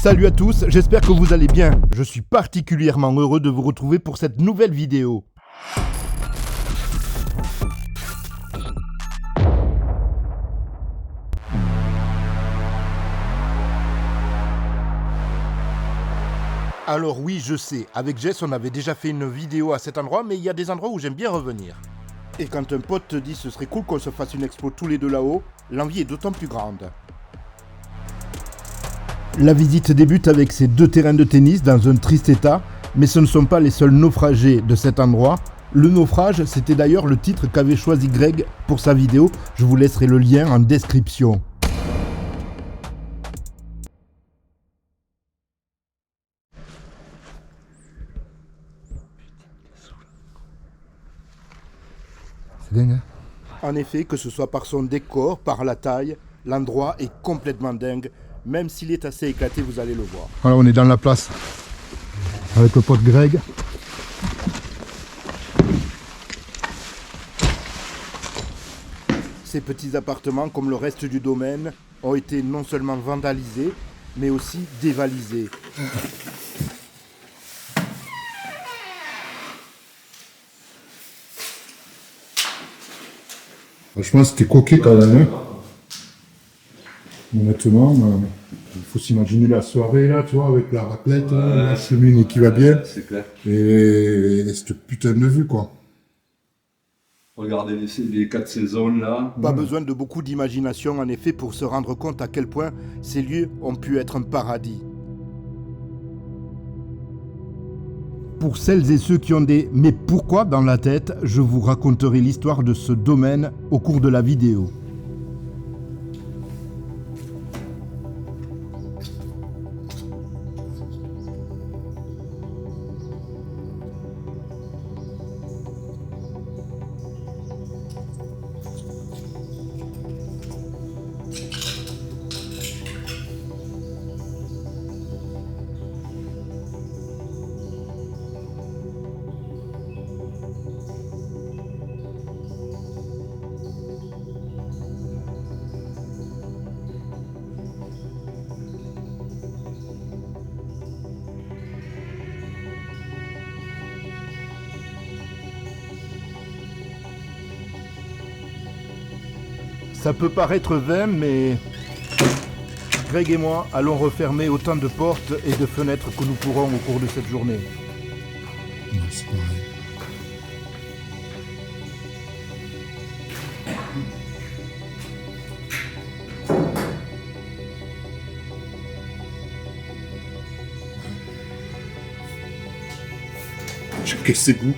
Salut à tous, j'espère que vous allez bien. Je suis particulièrement heureux de vous retrouver pour cette nouvelle vidéo. Alors oui, je sais, avec Jess on avait déjà fait une vidéo à cet endroit, mais il y a des endroits où j'aime bien revenir. Et quand un pote te dit ce serait cool qu'on se fasse une expo tous les deux là-haut, l'envie est d'autant plus grande. La visite débute avec ces deux terrains de tennis dans un triste état, mais ce ne sont pas les seuls naufragés de cet endroit. Le naufrage, c'était d'ailleurs le titre qu'avait choisi Greg pour sa vidéo, je vous laisserai le lien en description. C'est dingue, hein ? En effet, que ce soit par son décor, par la taille, l'endroit est complètement dingue. Même s'il est assez éclaté, vous allez le voir. Voilà, on est dans la place avec le pote Greg. Ces petits appartements, comme le reste du domaine, ont été non seulement vandalisés, mais aussi dévalisés. Franchement, c'était coquet quand même. Honnêtement, il faut s'imaginer la soirée là, tu vois, avec la raclette, la cheminée qui va bien. C'est clair. Et cette putain de vue, quoi. Regardez les 4 saisons là. Pas besoin de beaucoup d'imagination en effet pour se rendre compte à quel point ces lieux ont pu être un paradis. Pour celles et ceux qui ont des « mais pourquoi » dans la tête, je vous raconterai l'histoire de ce domaine au cours de la vidéo. Ça peut paraître vain, mais Greg et moi allons refermer autant de portes et de fenêtres que nous pourrons au cours de cette journée. Non, c'est pareil. Quel c'est goût.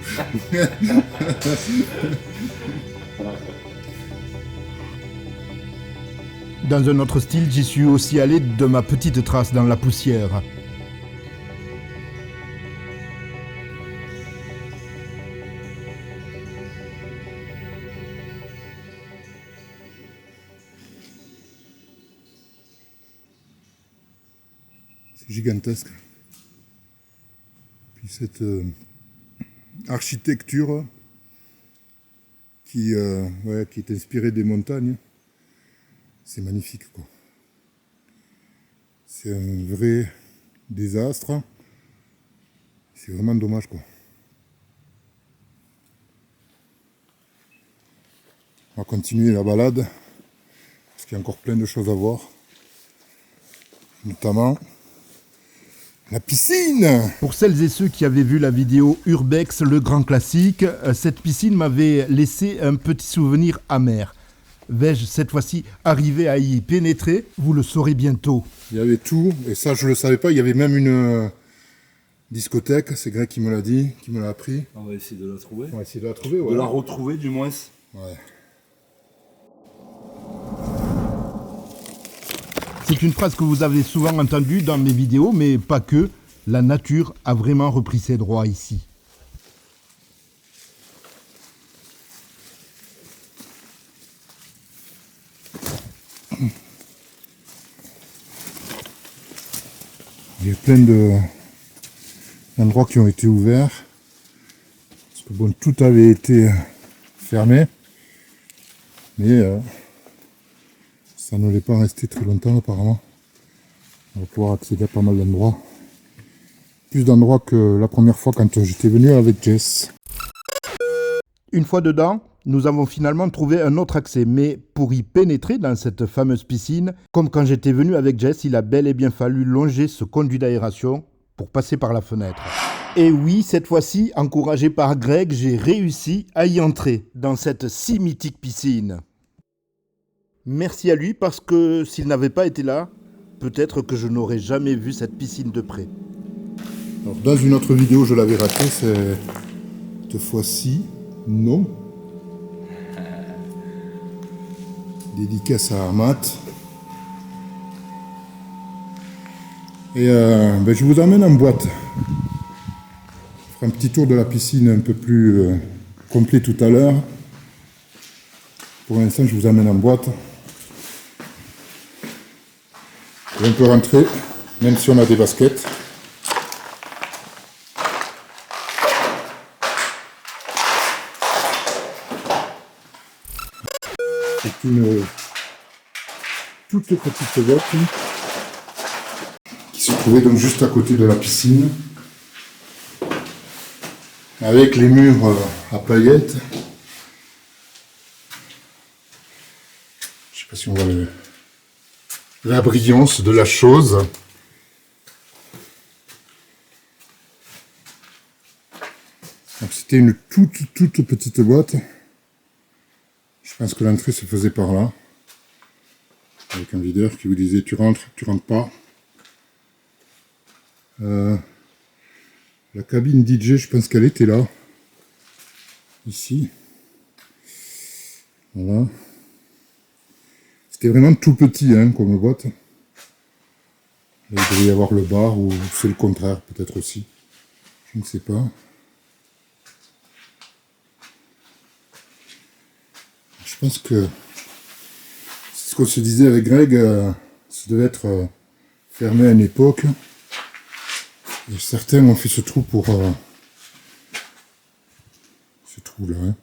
Dans un autre style, j'y suis aussi allé de ma petite trace dans la poussière. C'est gigantesque. Puis cette architecture qui est inspirée des montagnes, c'est magnifique, quoi. C'est un vrai désastre. C'est vraiment dommage, quoi. On va continuer la balade parce qu'il y a encore plein de choses à voir, notamment la piscine. Pour celles et ceux qui avaient vu la vidéo Urbex, le grand classique, cette piscine m'avait laissé un petit souvenir amer. Vais-je cette fois-ci arriver à y pénétrer? Vous le saurez bientôt. Il y avait tout, et ça je le savais pas, il y avait même une discothèque, c'est Greg qui me l'a dit, qui me l'a appris. On va essayer de la trouver. On va essayer de la trouver, De ouais. la retrouver du moins. Ouais. C'est une phrase que vous avez souvent entendue dans mes vidéos, mais pas que. La nature a vraiment repris ses droits ici. Il y a plein d'endroits qui ont été ouverts. Parce que bon, tout avait été fermé. Mais ça ne l'est pas resté très longtemps apparemment. On va pouvoir accéder à pas mal d'endroits. Plus d'endroits que la première fois quand j'étais venu avec Jess. Une fois dedans, nous avons finalement trouvé un autre accès, mais pour y pénétrer dans cette fameuse piscine, comme quand j'étais venu avec Jess, il a bel et bien fallu longer ce conduit d'aération pour passer par la fenêtre. Et oui, cette fois-ci, encouragé par Greg, j'ai réussi à y entrer dans cette si mythique piscine. Merci à lui parce que s'il n'avait pas été là, peut-être que je n'aurais jamais vu cette piscine de près. Alors, dans une autre vidéo, je l'avais raté, cette fois-ci, non. Dédicace à Amat. Et je vous emmène en boîte. Je ferai un petit tour de la piscine un peu plus complet tout à l'heure. Pour l'instant, je vous emmène en boîte. Et on peut rentrer, même si on a des baskets. C'est une toute petite boîte qui se trouvait donc juste à côté de la piscine, avec les murs à paillettes. Je sais pas si on voit la brillance de la chose. Donc c'était une toute petite boîte. Je pense que l'entrée se faisait par là, avec un videur qui vous disait tu rentres pas. La cabine DJ, je pense qu'elle était là, ici. Voilà. C'était vraiment tout petit comme boîte. Là, il devait y avoir le bar, ou c'est le contraire peut-être aussi. Je ne sais pas. Je pense que c'est ce qu'on se disait avec Greg, ça devait être fermé à une époque. Et certains ont fait ce trou pour ce trou là,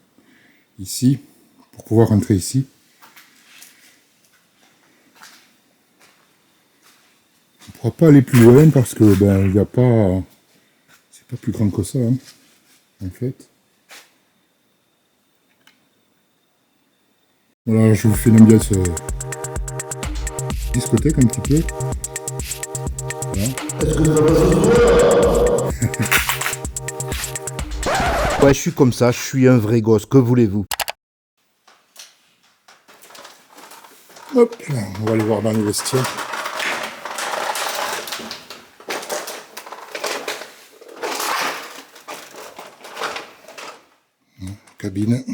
ici, pour pouvoir rentrer ici. On ne pourra pas aller plus loin parce que il n'y a pas, c'est pas plus grand que ça en fait. Voilà, je vous fais une ambiance discothèque un petit peu. Voilà. Ouais, je suis comme ça, je suis un vrai gosse, que voulez-vous? Hop, on va aller voir dans les vestiaires. Cabine.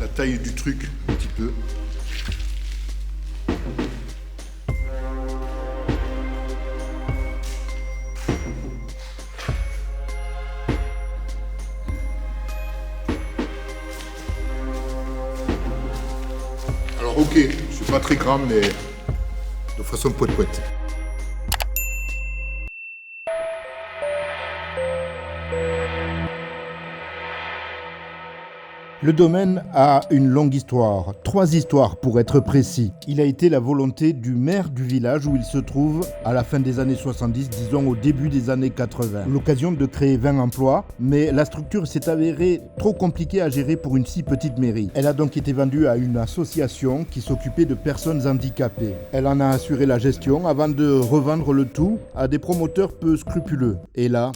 La taille du truc un petit peu. Alors ok, je suis pas très grand mais de façon poète-poète. Le domaine a une longue histoire, 3 histoires pour être précis. Il a été la volonté du maire du village où il se trouve à la fin des années 70, disons au début des années 80. L'occasion de créer 20 emplois, mais la structure s'est avérée trop compliquée à gérer pour une si petite mairie. Elle a donc été vendue à une association qui s'occupait de personnes handicapées. Elle en a assuré la gestion avant de revendre le tout à des promoteurs peu scrupuleux. Et là...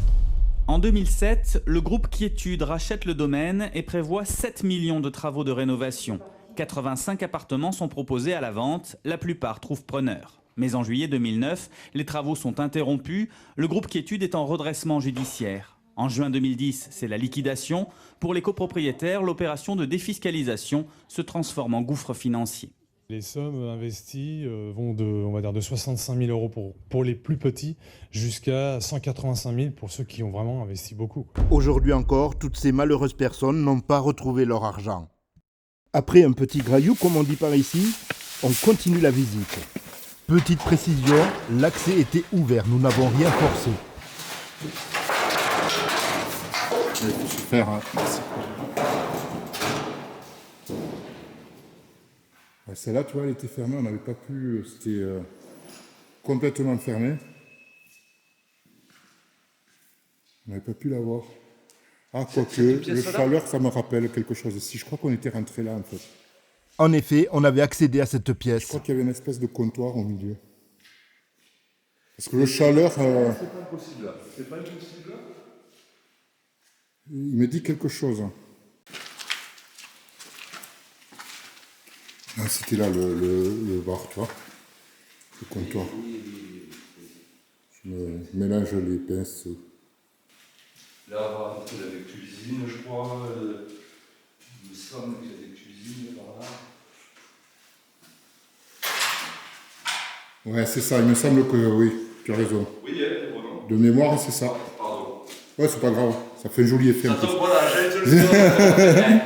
En 2007, le groupe Quiétude rachète le domaine et prévoit 7 millions de travaux de rénovation. 85 appartements sont proposés à la vente, la plupart trouvent preneur. Mais en juillet 2009, les travaux sont interrompus. Le groupe Quiétude est en redressement judiciaire. En juin 2010, c'est la liquidation. Pour les copropriétaires, l'opération de défiscalisation se transforme en gouffre financier. Les sommes investies vont on va dire de 65 000 euros pour les plus petits jusqu'à 185 000 pour ceux qui ont vraiment investi beaucoup. Aujourd'hui encore, toutes ces malheureuses personnes n'ont pas retrouvé leur argent. Après un petit graillou, comme on dit par ici, on continue la visite. Petite précision, l'accès était ouvert, nous n'avons rien forcé. Super. Hein. Celle-là, tu vois, elle était fermée, on n'avait pas pu... C'était complètement fermé. On n'avait pas pu la voir. Ah, quoique, le chaleur, ça me rappelle quelque chose ici. Je crois qu'on était rentré là, en fait. En effet, on avait accédé à cette pièce. Je crois qu'il y avait une espèce de comptoir au milieu. Parce que le chaleur... C'est pas impossible là. C'est pas impossible là. Il me dit quelque chose. Ah, c'était là le bar, tu vois. Le comptoir. Je mélange les pinces. Là, on va rentrer dans les cuisines, je crois. Il me semble qu'il y a des cuisines par là. Ouais, c'est ça, il me semble que oui, tu as raison. Oui, voilà. De mémoire, c'est ça. Pardon. Ouais, c'est pas grave, ça fait un joli effet. Ça en plus. tombe, voilà, j'allais te le dire.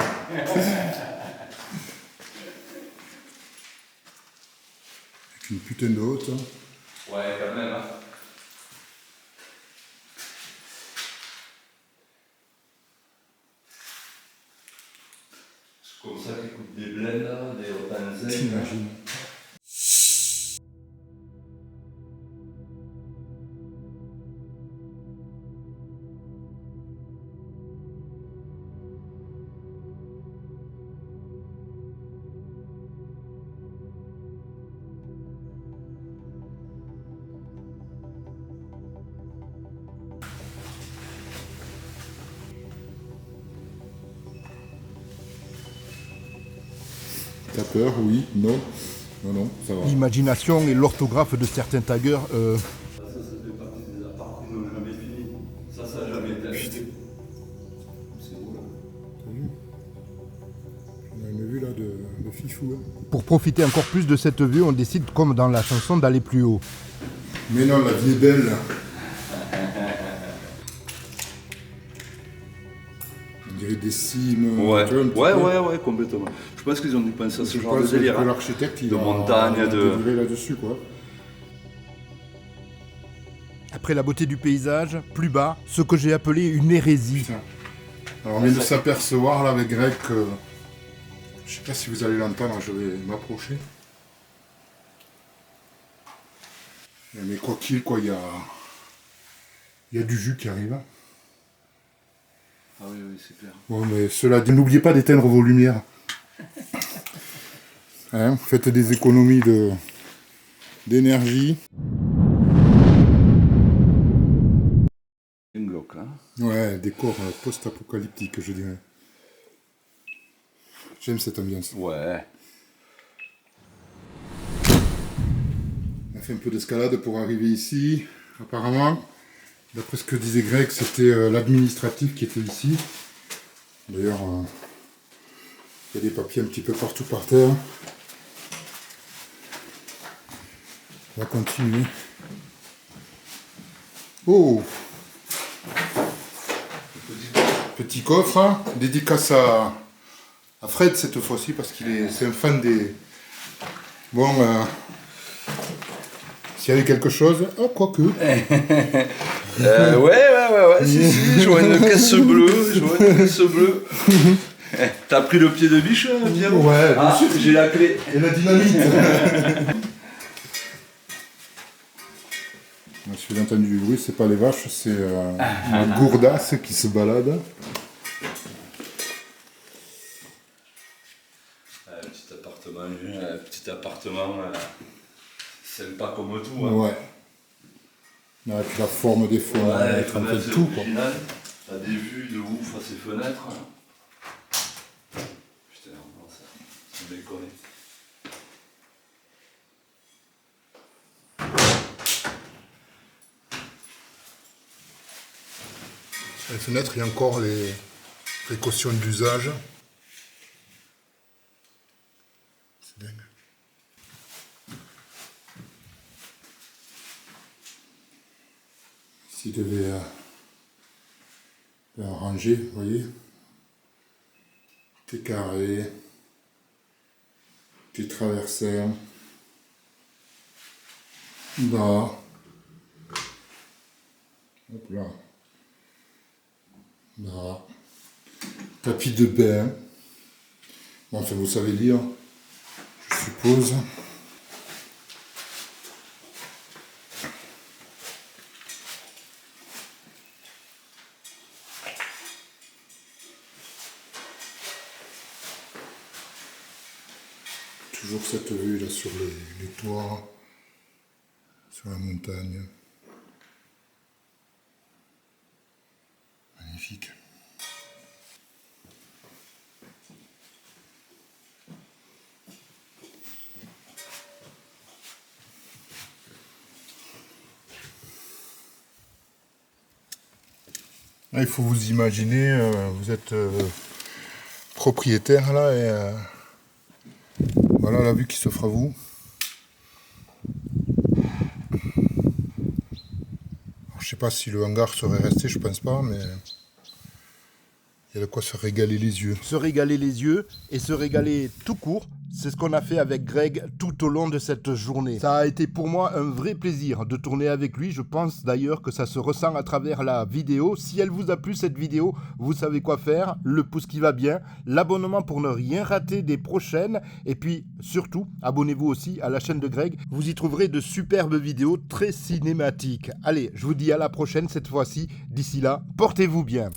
Avec une putain de haute. Hein. Ouais, quand même. Hein. C'est comme ça qu'ils coupent des blends, là, des rotanzels. T'imagines. T'as peur, oui, non. Non, ça va. L'imagination et l'orthographe de certains taggers, Ça fait partie des apparts qui n'ont jamais fini. Ça n'a jamais été acheté. C'est beau, là. T'as vu? On a une vue là de fifou. Hein. pour profiter encore plus de cette vue, on décide, comme dans la chanson, d'aller plus haut. Mais non, la vie est belle. On dirait des cimes. Ouais, tu vois, un petit peu. ouais, complètement. Je pense qu'ils ont dû penser à ce Je genre de pense que délire. Hein. l'architecte, il De a montagne, de- délivré là-dessus, quoi. Après la beauté du paysage, plus bas, ce que j'ai appelé une hérésie. Putain. Alors on vient de s'apercevoir là avec Greg que... Je sais pas si vous allez l'entendre, je vais m'approcher. Mais quoi qu'il, quoi, il y a du jus qui arrive. Ah oui, c'est clair. Bon, mais cela dit, n'oubliez pas d'éteindre vos lumières. Hein, faites des économies d'énergie. Une glauque, là. Ouais, décor post-apocalyptique, je dirais. J'aime cette ambiance. Ouais. On a fait un peu d'escalade pour arriver ici. Apparemment, d'après ce que disait Greg, c'était l'administratif qui était ici. D'ailleurs, il y a des papiers un petit peu partout par terre. On va continuer. Oh! Petit coffre, hein, dédicace à Fred cette fois-ci parce c'est un fan des... Bon, s'il y avait quelque chose... Oh, quoique. Ouais, si, je vois une caisse bleue, T'as pris le pied de biche, Pierrot? Ouais, bien sûr. J'ai la clé. Et la dynamite. Si vous avez entendu du bruit, c'est pas les vaches, c'est une gourdasse qui se balade. Petit appartement sympa comme tout. Hein. Ouais. Avec la forme des fenêtres, Ouais, les un peu fenêtres, de tout, quoi. originales. T'as des vues de ouf à ces fenêtres. Putain, non, ça me déconne. Les fenêtres, il y a encore les précautions d'usage. C'est dingue. Ici, il devait ranger, vous voyez. Petit carré, petit traversaire, bas, hop là, là, tapis de bain. Bon, enfin, vous savez lire, je suppose. Toujours cette vue là sur les toits, sur la montagne. Magnifique. Là, il faut vous imaginer, vous êtes propriétaire là et voilà la vue qui s'offre à vous. Alors, je sais pas si le hangar serait resté, je pense pas, mais il y a de quoi se régaler les yeux. Se régaler les yeux et se régaler tout court. C'est ce qu'on a fait avec Greg tout au long de cette journée. Ça a été pour moi un vrai plaisir de tourner avec lui. Je pense d'ailleurs que ça se ressent à travers la vidéo. Si elle vous a plu cette vidéo, vous savez quoi faire. Le pouce qui va bien, l'abonnement pour ne rien rater des prochaines. Et puis surtout, abonnez-vous aussi à la chaîne de Greg. Vous y trouverez de superbes vidéos très cinématiques. Allez, je vous dis à la prochaine cette fois-ci. D'ici là, portez-vous bien.